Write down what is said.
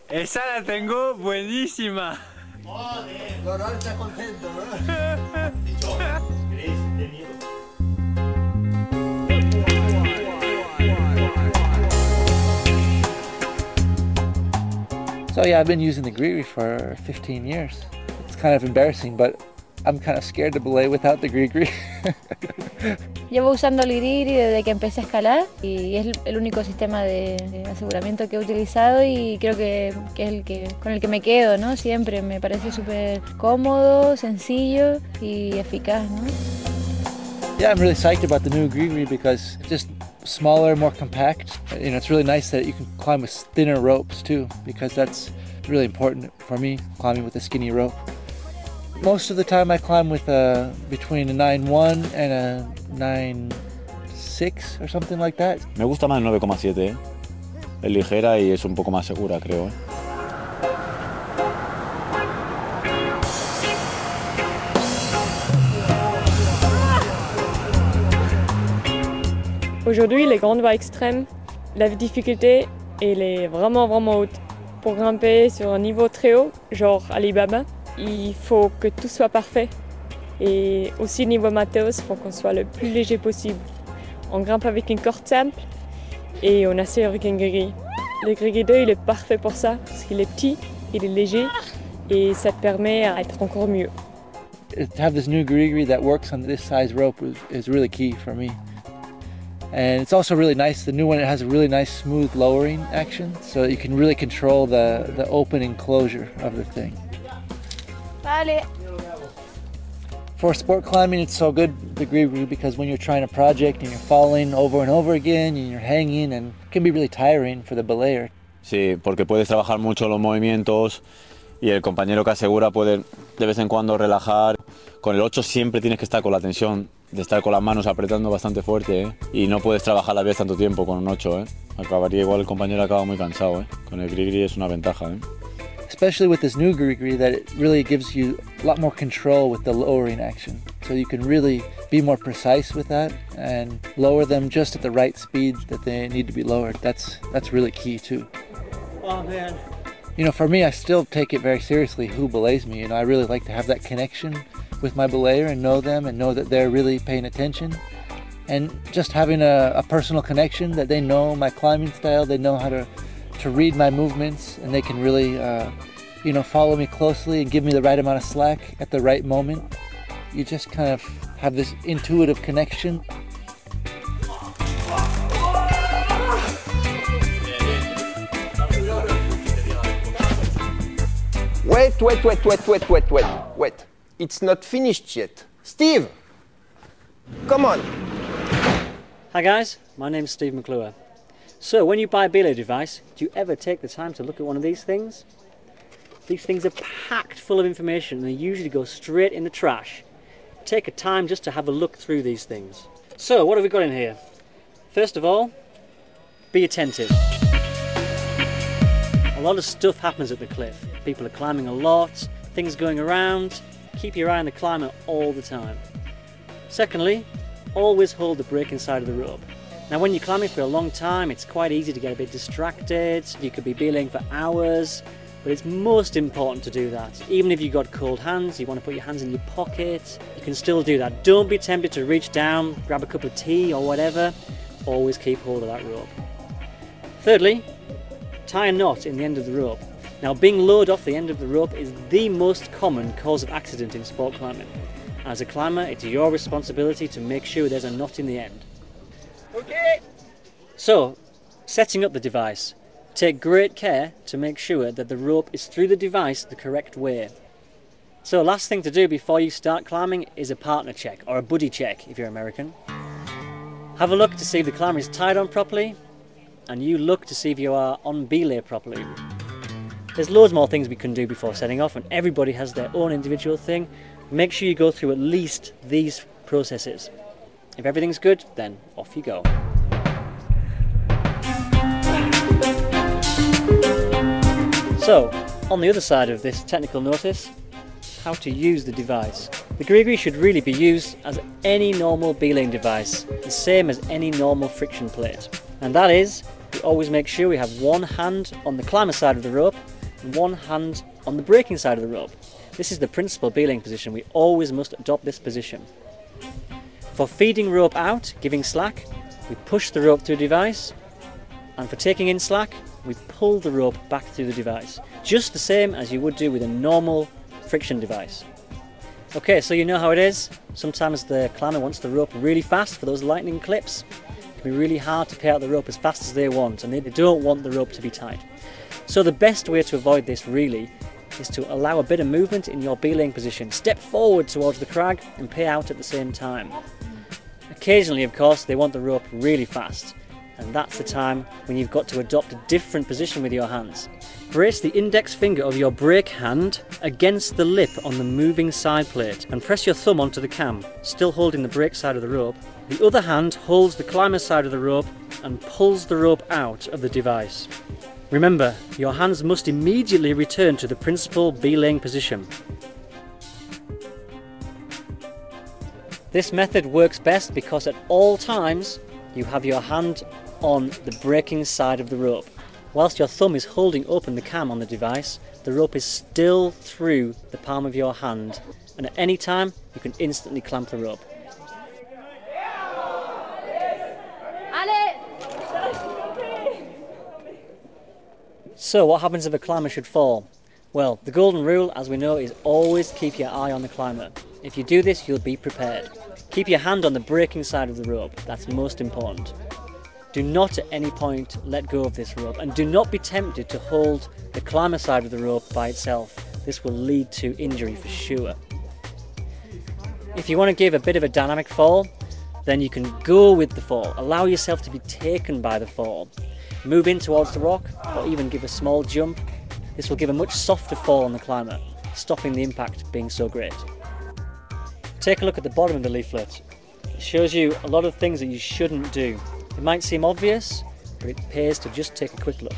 Esa la tengo buenísima. Ahora está contento, ¿no? Dicho, ¿queréis de miedo? So yeah, I've been using the Grigri for 15 years. It's kind of embarrassing, but I'm kind of scared to belay without the Grigri. Llevo usando el Grigri desde que empecé a escalar y es el único sistema de aseguramiento que he utilizado y creo que es con el que me quedo, ¿no? Siempre me parece súper cómodo, sencillo y eficaz, ¿no? Yeah, I'm really psyched about the new Grigri because it's just smaller, more compact. You know, it's really nice that you can climb with thinner ropes too, because that's really important for me, climbing with a skinny rope. Most of the time I climb with between a 9.1 and a 9.6 or something like that. Me gusta más el 9,7, ¿eh? Es ligera y es un poco más segura, creo, ¿eh? Aujourd'hui, les grandes voies extrêmes, la difficulté elle est vraiment haute. Pour grimper sur un niveau très haut, genre Alibaba, il faut que tout soit parfait. Et aussi niveau matos, il faut qu'on soit le plus léger possible. On grimpe avec une corde simple et on assure avec un Grigri. Le Grigri 2, il est parfait pour ça, parce qu'il est petit, il est léger et ça te permet d'être encore mieux. To have this new Grigri that works on this size rope is really key for me. And it's also really nice, the new one, it has a really nice smooth lowering action, so you can really control the opening closure of the thing. Vale. For sport climbing, it's so good, the Grigri, because when you're trying a project and you're falling over and over again and you're hanging, and it can be really tiring for the belayer. Sí, porque puedes trabajar mucho los movimientos y el compañero que asegura puede de vez en cuando relajar. Con el 8 siempre tienes que estar con la tensión de estar con las manos apretando bastante fuerte, ¿eh? Y no puedes trabajar a la vez tanto tiempo con un 8, ¿eh? Acabaría igual, el compañero acaba muy cansado, ¿eh? Con el Grigri es una ventaja, ¿eh? Especially with this new Grigri, that it really gives you a lot more control with the lowering action. So you can really be more precise with that and lower them just at the right speed that they need to be lowered. That's really key too. Oh man. You know, for me, I still take it very seriously who belays me. You know, I really like to have that connection with my belayer and know them and know that they're really paying attention. And just having a personal connection, that they know my climbing style, they know how to read my movements, and they can really, you know, follow me closely and give me the right amount of slack at the right moment. You just kind of have this intuitive connection. Wait. It's not finished yet. Steve! Come on! Hi guys, my name's Steve McClure. So when you buy a belay device, do you ever take the time to look at one of these things? These things are packed full of information and they usually go straight in the trash. Take a time just to have a look through these things. So what have we got in here? First of all, be attentive. A lot of stuff happens at the cliff. People are climbing a lot, things going around. Keep your eye on the climber all the time. Secondly, always hold the braking side of the rope. Now when you're climbing for a long time, it's quite easy to get a bit distracted. You could be belaying for hours, but it's most important to do that. Even if you've got cold hands, you want to put your hands in your pocket, you can still do that. Don't be tempted to reach down, grab a cup of tea or whatever. Always keep hold of that rope. Thirdly, tie a knot in the end of the rope. Now being lowered off the end of the rope is the most common cause of accident in sport climbing. As a climber, it's your responsibility to make sure there's a knot in the end. Okay. So, setting up the device. Take great care to make sure that the rope is through the device the correct way. So last thing to do before you start climbing is a partner check, or a buddy check if you're American. Have a look to see if the climber is tied on properly, and you look to see if you are on belay properly. There's loads more things we can do before setting off, and everybody has their own individual thing. Make sure you go through at least these processes. If everything's good, then off you go. So, on the other side of this technical notice, how to use the device. The Grigri should really be used as any normal belaying device, the same as any normal friction plate. And that is, we always make sure we have one hand on the climber side of the rope and one hand on the braking side of the rope. This is the principal belaying position. We always must adopt this position. For feeding rope out, giving slack, we push the rope through the device, and for taking in slack, we pull the rope back through the device, just the same as you would do with a normal friction device. Okay, so you know how it is. Sometimes the climber wants the rope really fast for those lightning clips. It can be really hard to pay out the rope as fast as they want, and they don't want the rope to be tight. So the best way to avoid this really is to allow a bit of movement in your belaying position. Step forward towards the crag and pay out at the same time. Occasionally, of course, they want the rope really fast, and that's the time when you've got to adopt a different position with your hands. Brace the index finger of your brake hand against the lip on the moving side plate and press your thumb onto the cam, still holding the brake side of the rope. The other hand holds the climber side of the rope and pulls the rope out of the device. Remember, your hands must immediately return to the principal belaying position. This method works best because at all times you have your hand on the braking side of the rope. Whilst your thumb is holding open the cam on the device, the rope is still through the palm of your hand, and at any time you can instantly clamp the rope. So what happens if a climber should fall? Well, the golden rule, as we know, is always keep your eye on the climber. If you do this, you'll be prepared. Keep your hand on the braking side of the rope, that's most important. Do not at any point let go of this rope, and do not be tempted to hold the climber side of the rope by itself. This will lead to injury for sure. If you want to give a bit of a dynamic fall, then you can go with the fall. Allow yourself to be taken by the fall. Move in towards the rock, or even give a small jump. This will give a much softer fall on the climber, stopping the impact being so great. Take a look at the bottom of the leaflet. It shows you a lot of things that you shouldn't do. It might seem obvious, but it pays to just take a quick look.